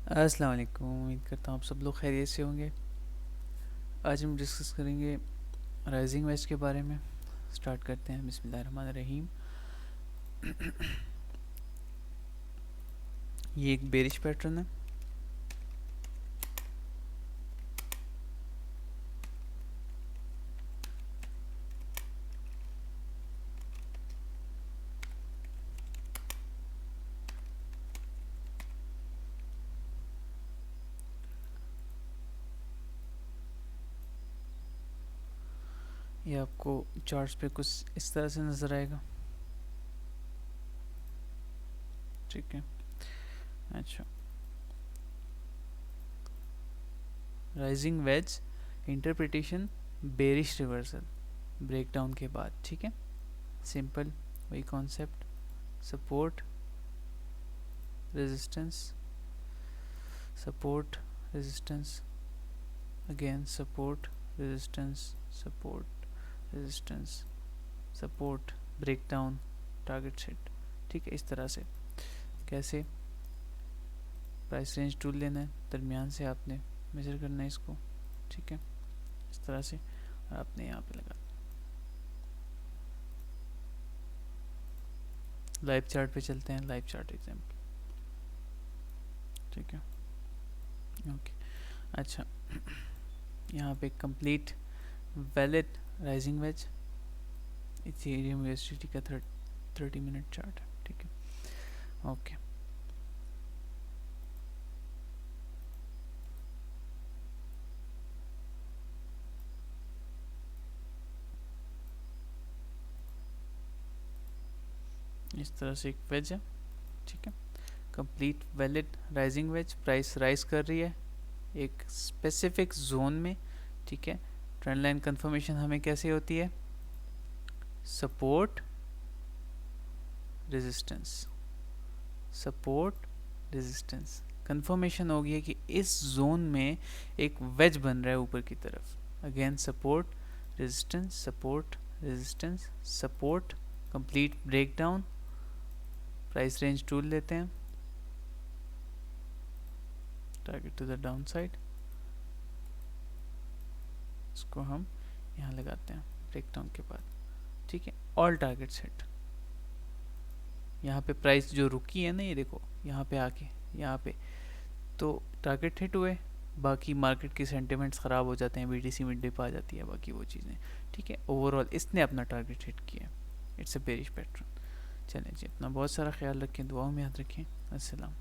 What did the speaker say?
अस्सलाम वालेकुम। उम्मीद करता हूँ आप सब लोग खैरियत से होंगे। आज हम डिस्कस करेंगे राइजिंग वेज के बारे में। स्टार्ट करते हैं। बिस्मिल्लाहिर्रहमानिर्रहीम। ये एक बेरिश पैटर्न है। ये आपको चार्ट्स पे कुछ इस तरह से नज़र आएगा। ठीक है। अच्छा, rising veg interpretation bearish reversal breakdown के बाद। ठीक है, सिंपल वही concept. Support, resistance, support, resistance, again support, resistance, support, resistance, support, breakdown, target set. ठीक है, इस तरह से। कैसे? प्राइस रेंज टूल लेना है, दरमियान से आपने मेजर करना है इसको। ठीक है, इस तरह से, और आपने यहाँ पे लगा। लाइव चार्ट पे चलते हैं। Live chart example. ठीक है, ओके। अच्छा, यहाँ पे complete valid rising veg Ethereum USDT का 30 मिनट चार्ट है। ठीक है, ओके। इस तरह से एक वेज है। ठीक है, complete valid rising veg, price rise कर रही है एक स्पेसिफिक जोन में। ठीक है, ट्रेंड लाइन कंफर्मेशन हमें कैसे होती है? Support, resistance, support, resistance. Confirmation हो गई है कि इस जोन में एक वेज बन रहा है ऊपर की तरफ। Again support, resistance, support, resistance, support, complete breakdown. Price range tool लेते हैं, target to the downside, इसको हम यहाँ लगाते हैं ब्रेकडाउन के बाद। ठीक है, ऑल टारगेट सेट। यहाँ पे प्राइस जो रुकी है ना, ये देखो यहाँ पे आके, यहाँ पे तो टारगेट हिट हुए। बाकी मार्केट की सेंटिमेंट्स ख़राब हो जाते हैं, बीटीसी मिड डिप आ जाती है, बाकी वो चीज़ें। ठीक है, ओवरऑल इसने अपना टारगेट हिट किया। It's a bearish pattern. चलें जी, अपना बहुत सारा ख्याल रखें, दुआओं में याद रखें। अस्सलाम।